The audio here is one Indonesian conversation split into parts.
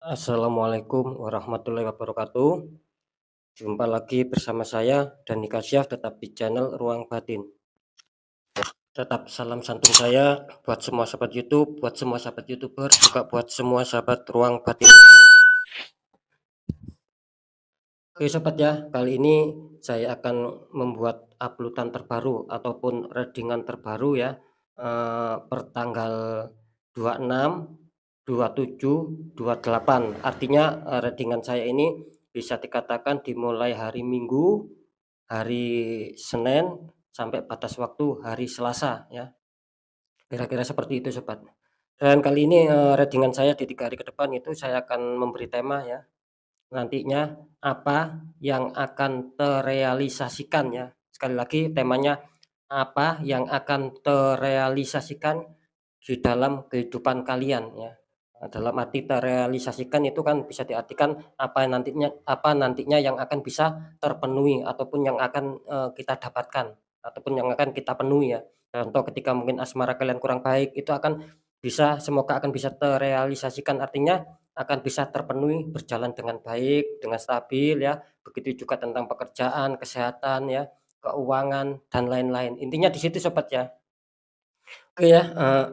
Assalamualaikum warahmatullahi wabarakatuh. Jumpa lagi bersama saya Dani Kasyaf tetap di channel Ruang Batin. Tetap salam santun saya buat semua sahabat YouTube, buat semua sahabat YouTuber, juga buat semua sahabat Ruang Batin. Oke sobat ya, kali ini saya akan membuat uploadan terbaru ataupun readingan terbaru ya, per tanggal 26, 27, 28. Artinya readingan saya ini bisa dikatakan dimulai hari Minggu, hari Senin, sampai batas waktu hari Selasa ya. Kira-kira seperti itu sobat. Dan kali ini readingan saya di 3 hari ke depan itu saya akan memberi tema ya. Nantinya apa yang akan terrealisasikan ya. Sekali lagi temanya apa yang akan terrealisasikan di dalam kehidupan kalian ya. Dalam arti terrealisasikan itu kan bisa diartikan apa nantinya yang akan bisa terpenuhi ataupun yang akan, kita dapatkan ataupun yang akan kita penuhi ya. Contoh ketika mungkin asmara kalian kurang baik itu semoga akan bisa terrealisasikan, artinya akan bisa terpenuhi, berjalan dengan baik, dengan stabil ya. Begitu juga tentang pekerjaan, kesehatan ya, keuangan dan lain-lain. Intinya di situ sobat ya. Oke ya,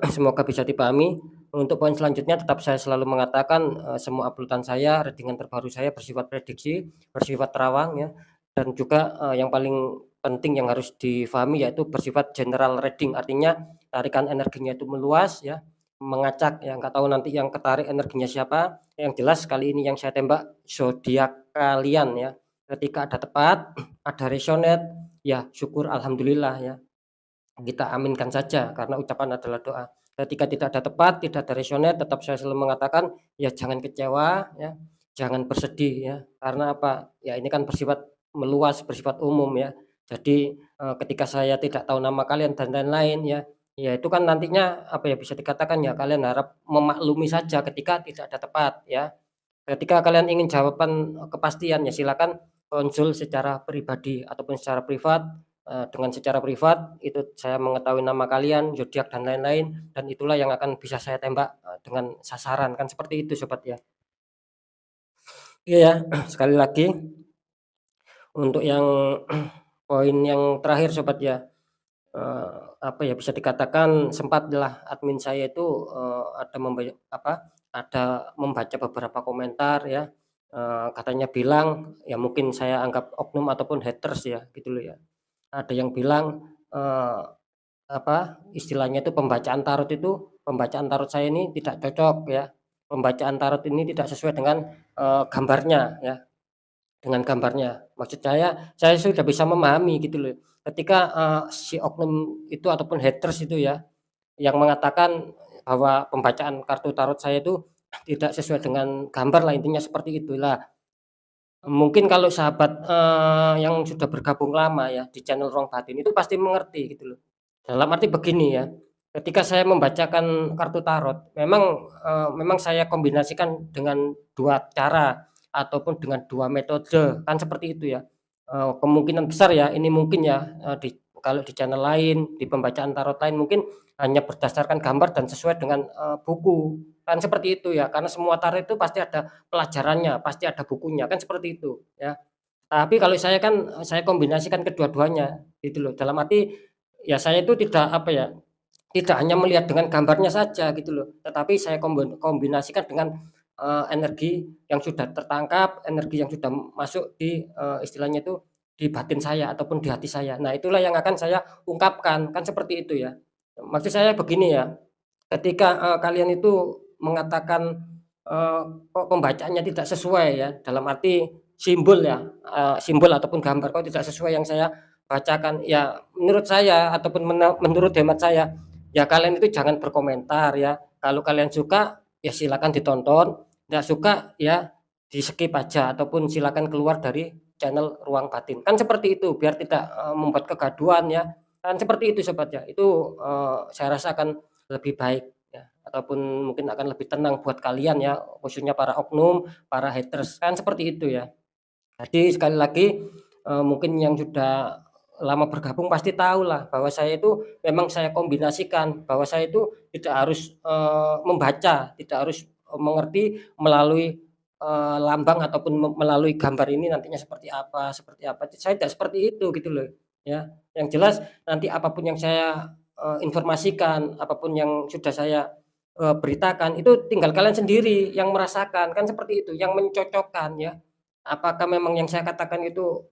semoga bisa dipahami. Untuk poin selanjutnya tetap saya selalu mengatakan, semua uploadan saya, readingan terbaru saya bersifat prediksi, bersifat terawang ya, dan juga, yang paling penting yang harus difahami yaitu bersifat general reading. Artinya tarikan energinya itu meluas ya, mengacak ya, nggak tahu nanti yang ketarik energinya siapa. Yang jelas kali ini yang saya tembak zodiak kalian ya. Ketika ada tepat, ada resonate, ya syukur alhamdulillah ya. Kita aminkan saja karena ucapan adalah doa. Ketika tidak ada tepat, tidak ada resonate, tetap saya selalu mengatakan, ya jangan kecewa ya, jangan bersedih ya. Karena apa? Ya ini kan bersifat meluas, bersifat umum ya. Jadi, ketika saya tidak tahu nama kalian dan lain-lain ya, ya itu kan nantinya apa ya, bisa dikatakan ya kalian harap memaklumi saja ketika tidak ada tepat ya. Ketika kalian ingin jawaban, kepastian ya silakan konsul secara pribadi ataupun secara privat. Dengan secara privat itu saya mengetahui nama kalian, zodiak dan lain-lain, dan itulah yang akan bisa saya tembak, dengan sasaran, kan seperti itu sobat ya. Iya ya, sekali lagi untuk yang poin yang terakhir sobat ya, apa ya, bisa dikatakan sempatlah admin saya itu, ada membaca beberapa komentar ya, katanya bilang, ya mungkin saya anggap oknum ataupun haters ya, gitu loh ya. Ada yang bilang, istilahnya itu pembacaan tarot saya ini tidak cocok ya, pembacaan tarot ini tidak sesuai dengan, gambarnya ya, dengan gambarnya. Maksud saya sudah bisa memahami gitu loh, ketika, si oknum itu ataupun haters itu ya, yang mengatakan bahwa pembacaan kartu tarot saya itu tidak sesuai dengan gambar lah, intinya seperti itulah. Mungkin kalau sahabat, yang sudah bergabung lama ya di channel Ruang Batin itu pasti mengerti gitu loh. Dalam arti begini ya, ketika saya membacakan kartu tarot memang saya kombinasikan dengan 2 cara ataupun dengan 2 metode, kan seperti itu ya. Kemungkinan besar ya ini mungkin ya, kalau di channel lain, di pembacaan tarot lain mungkin hanya berdasarkan gambar dan sesuai dengan, buku, kan seperti itu ya. Karena semua tarot itu pasti ada pelajarannya, pasti ada bukunya, kan seperti itu ya. Tapi kalau saya kan, saya kombinasikan kedua-duanya gitu loh. Dalam arti, ya saya itu tidak apa ya, tidak hanya melihat dengan gambarnya saja gitu loh, tetapi saya kombinasikan dengan, energi yang sudah tertangkap, energi yang sudah masuk di, istilahnya itu di batin saya ataupun di hati saya. Nah itulah yang akan saya ungkapkan, kan seperti itu ya. Maksud saya begini ya, ketika, kalian itu mengatakan, kok pembacaannya tidak sesuai ya, dalam arti simbol ya, simbol ataupun gambar kok tidak sesuai yang saya bacakan, ya menurut saya ataupun menurut hemat saya, ya kalian itu jangan berkomentar ya. Kalau kalian suka, ya silakan ditonton, nggak suka ya di-skip aja ataupun silakan keluar dari channel Ruang Batin. Kan seperti itu, biar tidak, membuat kegaduhan ya, kan seperti itu sobat ya. Itu, saya rasa akan lebih baik ya, ataupun mungkin akan lebih tenang buat kalian ya, khususnya para oknum, para haters, kan seperti itu ya. Jadi sekali lagi, mungkin yang sudah lama bergabung pasti tahulah bahwa saya itu memang saya kombinasikan, bahwa saya itu tidak harus, membaca, tidak harus, mengerti melalui, lambang ataupun melalui gambar ini nantinya seperti apa, saya tidak seperti itu gitu loh, ya. Yang jelas nanti apapun yang saya, informasikan, apapun yang sudah saya, beritakan itu tinggal kalian sendiri yang merasakan, kan seperti itu, yang mencocokkan ya. Apakah memang yang saya katakan itu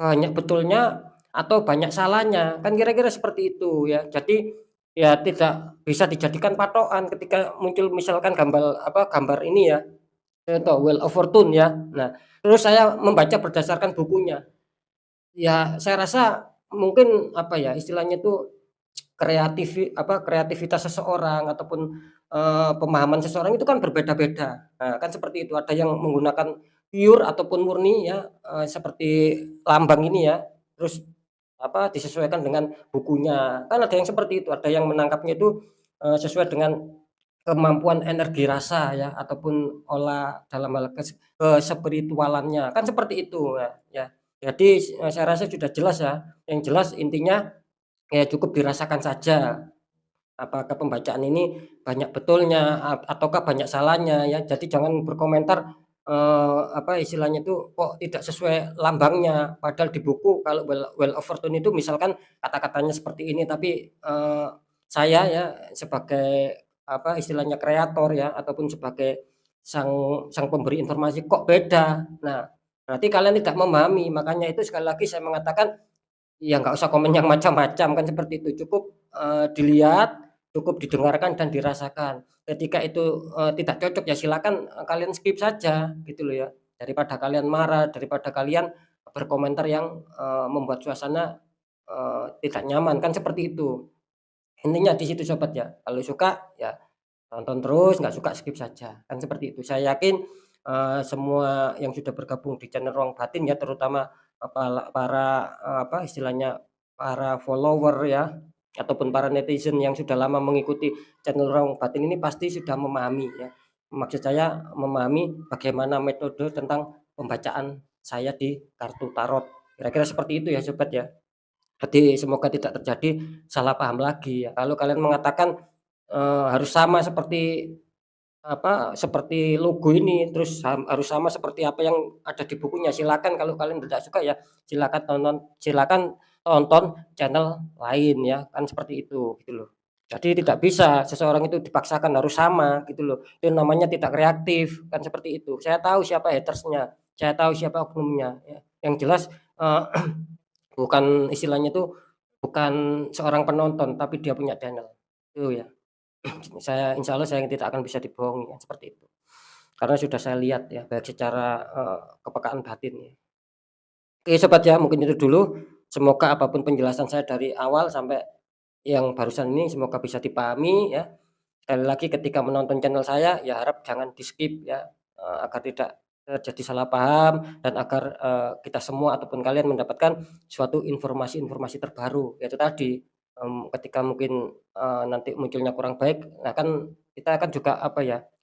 banyak betulnya atau banyak salahnya, kan kira-kira seperti itu ya. Jadi, ya tidak bisa dijadikan patokan ketika muncul misalkan gambar ini ya, contoh Wheel of Fortune ya. Nah, terus saya membaca berdasarkan bukunya. Ya saya rasa mungkin apa ya, istilahnya itu kreativitas seseorang ataupun, pemahaman seseorang itu kan berbeda-beda. Nah, kan seperti itu, ada yang menggunakan pure ataupun murni ya, seperti lambang ini ya, terus disesuaikan dengan bukunya. Kan ada yang seperti itu, ada yang menangkapnya itu, sesuai dengan kemampuan energi rasa ya, ataupun olah dalam hal kespiritualannya, kan seperti itu ya. Jadi, saya rasa sudah jelas ya, yang jelas intinya ya cukup dirasakan saja, apakah pembacaan ini banyak betulnya ataukah banyak salahnya ya. Jadi jangan berkomentar, istilahnya itu kok tidak sesuai lambangnya, padahal di buku kalau Well of Fortune itu misalkan kata-katanya seperti ini, tapi, saya ya sebagai istilahnya kreator ya ataupun sebagai sang sang pemberi informasi kok beda. Nah, berarti kalian tidak memahami, makanya itu sekali lagi saya mengatakan ya nggak usah komen yang macam-macam, kan seperti itu. Cukup, dilihat, cukup didengarkan dan dirasakan. Ketika itu, tidak cocok ya silakan, kalian skip saja gitu loh ya. Daripada kalian marah, daripada kalian berkomentar yang, membuat suasana, tidak nyaman, kan seperti itu. Intinya di situ sobat ya, kalau suka ya tonton terus, nggak suka skip saja, kan seperti itu. Saya yakin, semua yang sudah bergabung di channel Ruang Batin ya, terutama, para, istilahnya para follower ya, ataupun para netizen yang sudah lama mengikuti channel Ruang Batin ini pasti sudah memahami ya. Maksud saya memahami bagaimana metode tentang pembacaan saya di kartu tarot. Kira-kira seperti itu ya sobat ya. Jadi semoga tidak terjadi salah paham lagi ya. Kalau kalian mengatakan, harus sama seperti seperti logo ini, terus harus sama seperti apa yang ada di bukunya, silakan kalau kalian tidak suka ya silakan tonton channel lain ya, kan seperti itu, gitu loh. Jadi tidak bisa seseorang itu dipaksakan harus sama gitu loh, itu namanya tidak kreatif, kan seperti itu. Saya tahu siapa hatersnya, saya tahu siapa oknumnya ya, yang jelas, eee, bukan istilahnya itu bukan seorang penonton, tapi dia punya channel, itu ya. Insya Allah saya tidak akan bisa dibohongi ya, seperti itu. Karena sudah saya lihat ya, baik secara, kepekaan batin ya. Oke sobat ya, mungkin itu dulu. Semoga apapun penjelasan saya dari awal sampai yang barusan ini semoga bisa dipahami ya. Sekali lagi ketika menonton channel saya, ya harap jangan di-skip ya, agar tidak terjadi salah paham dan agar, kita semua ataupun kalian mendapatkan suatu informasi-informasi terbaru. Yaitu tadi, ketika mungkin, nanti munculnya kurang baik, nah kan kita kan juga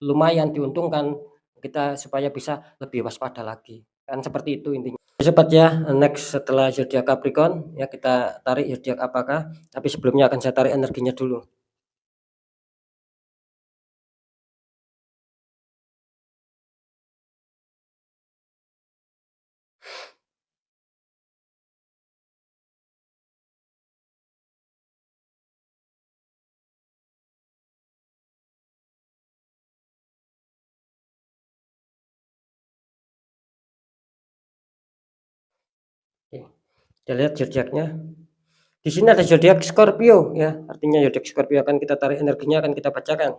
lumayan diuntungkan kita supaya bisa lebih waspada lagi, kan seperti itu intinya. Oke sobat ya, next setelah zodiak Capricorn ya kita tarik zodiak apakah, tapi sebelumnya akan saya tarik energinya dulu. Oke, kita lihat zodiaknya. Di sini ada zodiak Scorpio ya, artinya zodiak Scorpio akan kita tarik energinya, akan kita bacakan.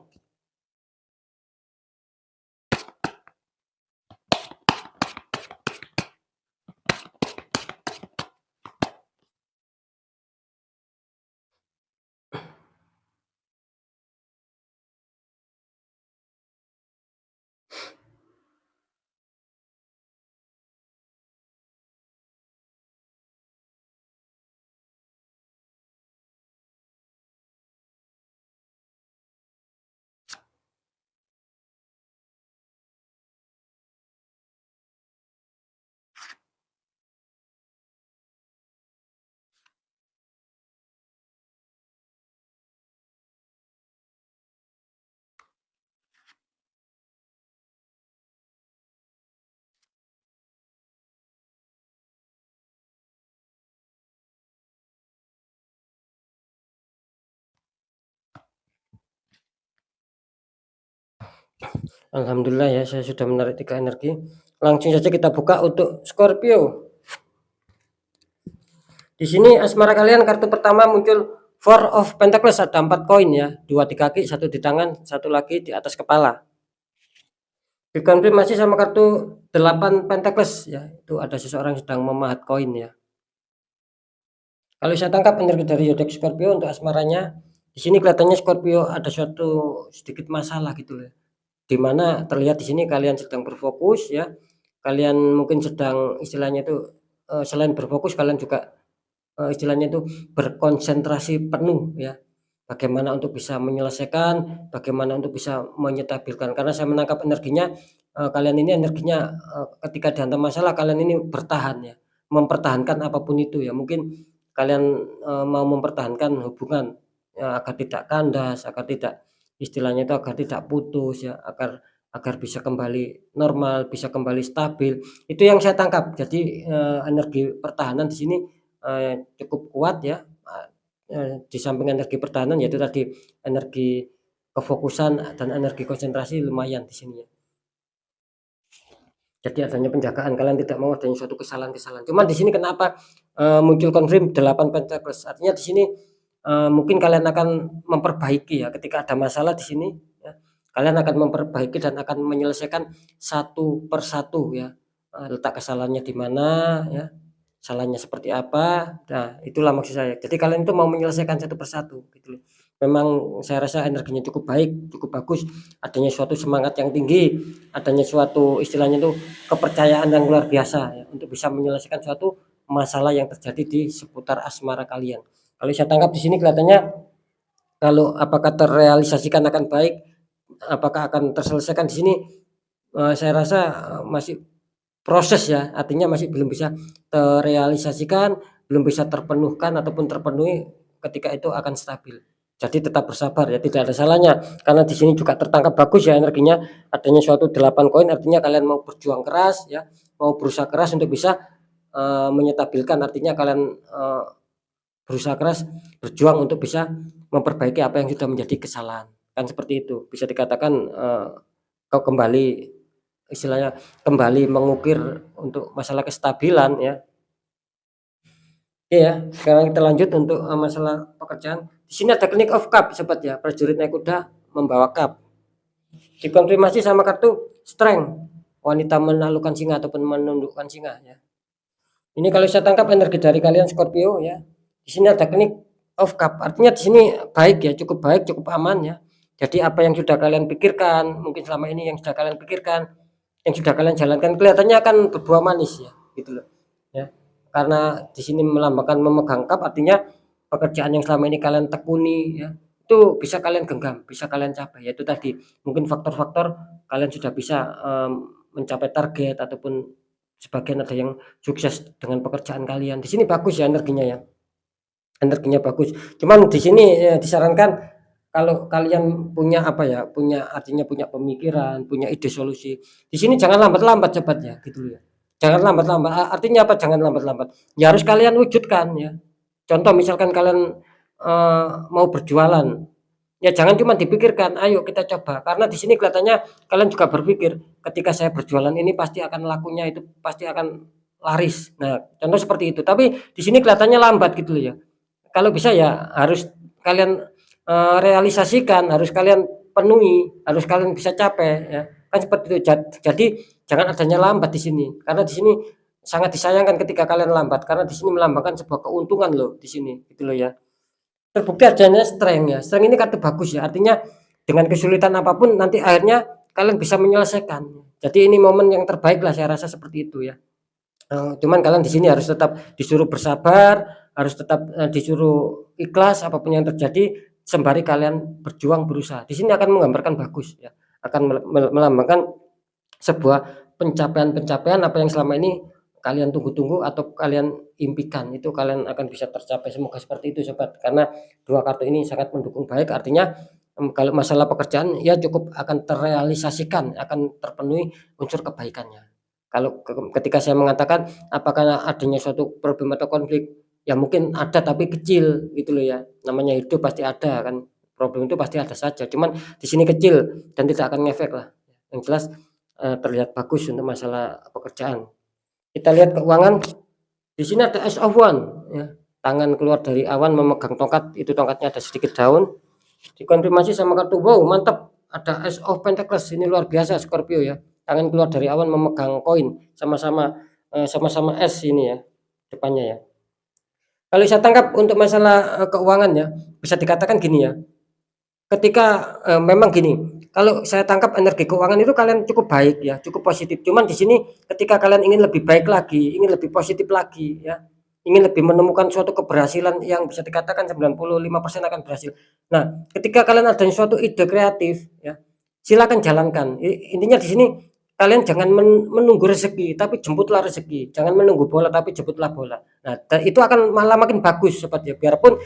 Alhamdulillah ya, saya sudah menarik 3 energi. Langsung saja kita buka untuk Scorpio. Di sini asmara kalian kartu pertama muncul Four of Pentacles, ada 4 koin ya, 2 di kaki, 1 di tangan, 1 lagi di atas kepala. Dikonfirmasi sama kartu 8 Pentacles ya, itu ada seseorang sedang memahat koin ya. Kalau saya tangkap energi dari zodiak Scorpio untuk asmaranya, di sini kelihatannya Scorpio ada suatu sedikit masalah gitu loh. Di mana terlihat di sini kalian sedang berfokus ya. Kalian mungkin sedang istilahnya itu selain berfokus kalian juga istilahnya itu berkonsentrasi penuh ya. Bagaimana untuk bisa menyelesaikan, bagaimana untuk bisa menyetabilkan. Karena saya menangkap energinya kalian ini energinya ketika dihantam masalah kalian ini bertahan ya, mempertahankan apapun itu ya. Mungkin kalian mau mempertahankan hubungan ya, agar tidak kandas, agar tidak istilahnya itu agar tidak putus ya, agar agar bisa kembali normal, bisa kembali stabil. Itu yang saya tangkap. Jadi energi pertahanan di sini cukup kuat ya, di samping energi pertahanan yaitu tadi energi kefokusan dan energi konsentrasi lumayan di sini ya. Jadi adanya penjagaan, kalian tidak mau adanya suatu kesalahan-kesalahan. Cuman di sini kenapa muncul konflik 8 Pentacles? Artinya di sini mungkin kalian akan memperbaiki ya ketika ada masalah di sini ya. Kalian akan memperbaiki dan akan menyelesaikan satu persatu ya. Letak kesalahannya di mana ya. Salahnya seperti apa. Nah, itulah maksud saya. Jadi kalian itu mau menyelesaikan satu persatu gitu loh. Memang saya rasa energinya cukup baik, cukup bagus, adanya suatu semangat yang tinggi, adanya suatu istilahnya itu kepercayaan yang luar biasa ya, untuk bisa menyelesaikan suatu masalah yang terjadi di seputar asmara kalian. Kalau saya tangkap di sini kelihatannya kalau apakah terrealisasikan akan baik, apakah akan terselesaikan di sini saya rasa masih proses ya, artinya masih belum bisa terrealisasikan, belum bisa terpenuhkan ataupun terpenuhi ketika itu akan stabil. Jadi tetap bersabar ya, tidak ada salahnya. Karena di sini juga tertangkap bagus ya energinya, adanya suatu 8 koin artinya kalian mau berjuang keras ya, mau berusaha keras untuk bisa menyetabilkan, artinya kalian berusaha keras berjuang untuk bisa memperbaiki apa yang sudah menjadi kesalahan. Kan seperti itu. Bisa dikatakan kau kembali istilahnya kembali mengukir untuk masalah kestabilan ya. Oke ya, sekarang kita lanjut untuk masalah pekerjaan. Di sini ada King of Cup sobat ya, prajurit naik kuda membawa cup. Dikonfirmasi sama kartu Strength, wanita menaklukkan singa ataupun menundukkan singa ya. Ini kalau saya tangkap energi dari kalian Scorpio ya. Di sini ada King of Cup, artinya di sini baik ya, cukup baik, cukup aman ya. Jadi apa yang sudah kalian pikirkan, mungkin selama ini yang sudah kalian pikirkan, yang sudah kalian jalankan kelihatannya akan berbuah manis ya, gitu loh. Ya. Karena di sini melambangkan memegang cup artinya pekerjaan yang selama ini kalian tekuni ya, itu bisa kalian genggam, bisa kalian capai. Yaitu tadi mungkin faktor-faktor kalian sudah bisa mencapai target ataupun sebagian ada yang sukses dengan pekerjaan kalian. Di sini bagus ya energinya ya. Energinya bagus. Cuman di sini disarankan kalau kalian punya apa ya, punya artinya punya pemikiran, punya ide solusi. Di sini jangan lambat-lambat sobat ya, gitu ya. Jangan lambat-lambat. Artinya apa? Jangan lambat-lambat. Ya harus kalian wujudkan ya. Contoh misalkan kalian mau berjualan, ya jangan cuma dipikirkan, ayo kita coba. Karena di sini kelihatannya kalian juga berpikir, ketika saya berjualan ini pasti akan lakunya itu pasti akan laris. Nah, contoh seperti itu. Tapi di sini kelihatannya lambat gitu loh ya. Kalau bisa ya harus kalian realisasikan, harus kalian penuhi, harus kalian bisa capai ya. Kan seperti itu. Jadi jangan adanya lambat di sini. Karena di sini sangat disayangkan ketika kalian lambat karena di sini melambangkan sebuah keuntungan loh di sini gitu loh ya. Terbukti adanya strength ya. Strength ini kartu bagus ya. Artinya dengan kesulitan apapun nanti akhirnya kalian bisa menyelesaikan. Jadi ini momen yang terbaik lah saya rasa seperti itu ya. Cuman kalian di sini harus tetap disuruh bersabar, harus tetap disuruh ikhlas apapun yang terjadi sembari kalian berjuang berusaha. Di sini akan menggambarkan bagus ya, akan melambangkan sebuah pencapaian-pencapaian apa yang selama ini kalian tunggu-tunggu atau kalian impikan itu kalian akan bisa tercapai. Semoga seperti itu sobat. Karena dua kartu ini sangat mendukung baik artinya kalau masalah pekerjaan ya cukup akan terrealisasikan, akan terpenuhi unsur kebaikannya. Kalau ketika saya mengatakan apakah adanya suatu problem atau konflik, ya mungkin ada tapi kecil gitu loh ya. Namanya hidup pasti ada kan. Problem itu pasti ada saja. Cuman di sini kecil dan tidak akan ngefek lah. yang jelas, terlihat bagus untuk masalah pekerjaan. Kita lihat keuangan, di sini ada Ace of One ya, tangan keluar dari awan memegang tongkat, itu tongkatnya ada sedikit daun, dikonfirmasi sama kartu, wow mantap, ada Ace of Pentacles, ini luar biasa Scorpio ya, tangan keluar dari awan memegang koin, sama-sama sama-sama S ini ya, depannya ya. Kalau saya tangkap untuk masalah, keuangan ya, bisa dikatakan gini ya, ketika, memang gini, kalau saya tangkap energi keuangan itu kalian cukup baik ya, cukup positif. Cuman di sini ketika kalian ingin lebih baik lagi, ingin lebih positif lagi ya, ingin lebih menemukan suatu keberhasilan yang bisa dikatakan 95% akan berhasil. Nah, ketika kalian ada suatu ide kreatif ya, silakan jalankan. Intinya di sini kalian jangan menunggu rezeki, tapi jemputlah rezeki. Jangan menunggu bola, tapi jemputlah bola. Nah, itu akan malah makin bagus sobat ya. Biarpun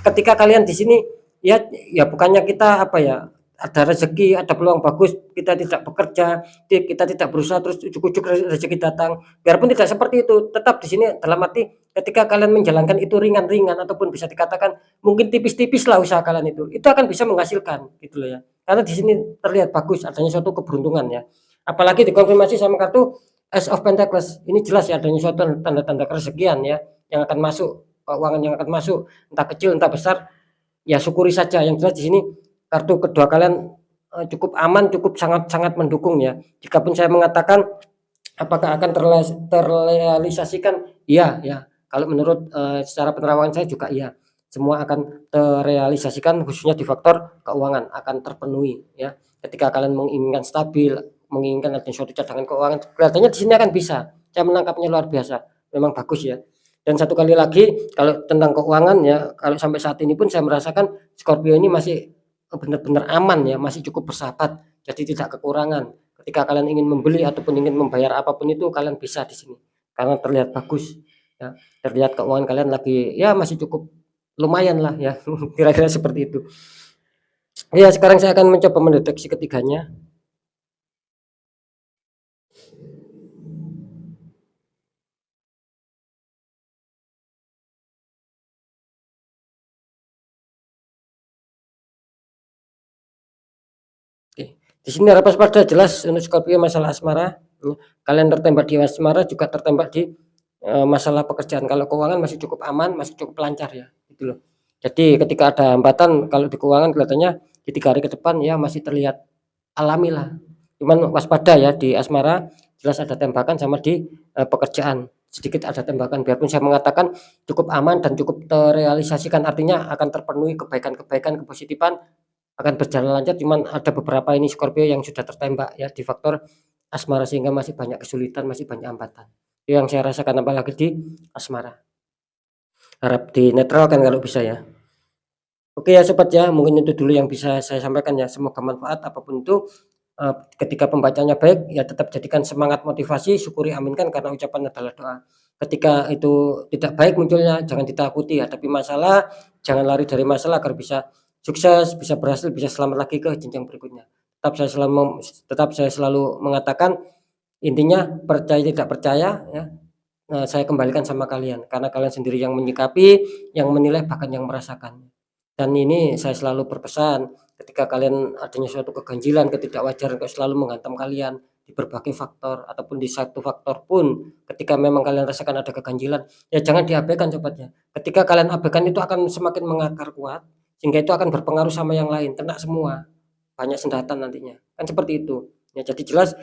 ketika kalian di sini ya bukannya kita apa ya, ada rezeki, ada peluang bagus, kita tidak bekerja, kita tidak berusaha terus ujuk-ujuk rezeki datang. Biarpun tidak seperti itu, tetap di sini dalam arti ketika kalian menjalankan itu ringan-ringan ataupun bisa dikatakan mungkin tipis-tipis lah usaha kalian itu akan bisa menghasilkan gitu loh ya. Karena di sini terlihat bagus adanya suatu keberuntungan ya. Apalagi dikonfirmasi sama kartu Ace of Pentacles. Ini jelas ya adanya suatu tanda-tanda kerezekian ya yang akan masuk, keuangan yang akan masuk, entah kecil entah besar. Ya syukuri saja, yang jelas di sini kartu kedua kalian, cukup aman, cukup sangat-sangat mendukung ya. Jikapun saya mengatakan apakah akan terrealisasikan? Iya ya, kalau menurut, secara penerawangan saya juga iya, semua akan terrealisasikan khususnya di faktor keuangan akan terpenuhi ya. Ketika kalian menginginkan stabil, menginginkan adanya suatu cadangan keuangan, kelihatannya di sini akan bisa. Saya menangkapnya luar biasa, memang bagus ya. Dan satu kali lagi kalau tentang keuangan ya, kalau sampai saat ini pun saya merasakan Scorpio ini masih benar-benar aman ya, masih cukup bersahabat, jadi tidak kekurangan. Ketika kalian ingin membeli ataupun ingin membayar apapun itu kalian bisa di sini, karena terlihat bagus ya, terlihat keuangan kalian lagi ya masih cukup lumayan lah ya, kira-kira seperti itu. Ya sekarang saya akan mencoba mendeteksi ketiganya. Oke, di sini harapan pada jelas untuk Scorpio masalah asmara, kalian tertembak di asmara juga tertembak di, masalah pekerjaan. Kalau keuangan masih cukup aman, masih cukup lancar ya, gitu loh. Jadi ketika ada hambatan kalau di keuangan kelihatannya di 3 hari ke depan ya masih terlihat alami lah. Cuman waspada ya di asmara, jelas ada tembakan sama di, pekerjaan, sedikit ada tembakan. Biarpun saya mengatakan cukup aman dan cukup terrealisasikan, artinya akan terpenuhi kebaikan-kebaikan, kepositifan, akan berjalan lancar, cuman ada beberapa ini Scorpio yang sudah tertembak ya di faktor asmara sehingga masih banyak kesulitan, masih banyak hambatan. Itu yang saya rasakan apalagi di asmara. Harap dinetralkan kalau bisa ya. Oke ya sobat ya, mungkin itu dulu yang bisa saya sampaikan ya. Semoga manfaat apapun itu, ketika pembacanya baik ya tetap jadikan semangat motivasi, syukuri aminkan karena ucapan adalah doa. Ketika itu tidak baik munculnya jangan ditakuti, hadapi masalah, jangan lari dari masalah agar bisa sukses, bisa berhasil, bisa selamat lagi ke jenjang berikutnya. Tetap saya selalu mengatakan intinya percaya tidak percaya ya, saya kembalikan sama kalian karena kalian sendiri yang menyikapi, yang menilai, bahkan yang merasakan. Dan ini saya selalu berpesan ketika kalian adanya suatu keganjilan, ketidakwajaran kok selalu menghantam kalian di berbagai faktor ataupun di satu faktor pun ketika memang kalian rasakan ada keganjilan, ya jangan diabaikan sobatnya. Ketika kalian abaikan itu akan semakin mengakar kuat sehingga itu akan berpengaruh sama yang lain, kena semua, banyak sendatan nantinya. Kan seperti itu. Ya jadi jelas,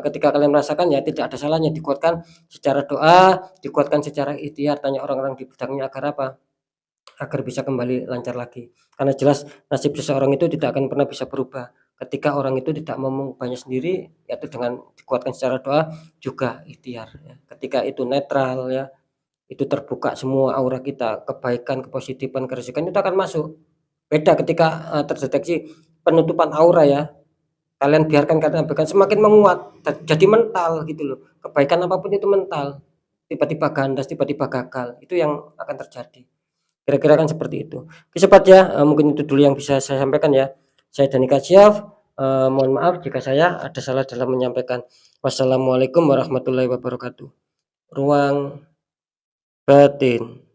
ketika kalian merasakan ya tidak ada salahnya dikuatkan secara doa, dikuatkan secara ikhtiar, tanya orang-orang di bidangnya agar apa? Agar bisa kembali lancar lagi. Karena jelas nasib seseorang itu tidak akan pernah bisa berubah. Ketika orang itu tidak mau mengubahnya sendiri, yaitu dengan dikuatkan secara doa juga ikhtiar ya. Ketika itu netral ya, itu terbuka semua aura kita, kebaikan, kepositifan, kerezekian itu akan masuk. Beda ketika, terdeteksi penutupan aura ya, kalian biarkan kalian abaikan semakin menguat, jadi mental gitu loh. Kebaikan apapun itu mental, tiba-tiba gandas, tiba-tiba gagal, itu yang akan terjadi. Kira-kira kan seperti itu. Oke sobat ya, mungkin itu dulu yang bisa saya sampaikan ya. Saya Dani Kasyaf, mohon maaf jika saya ada salah dalam menyampaikan. Wassalamualaikum warahmatullahi wabarakatuh. Ruang batin.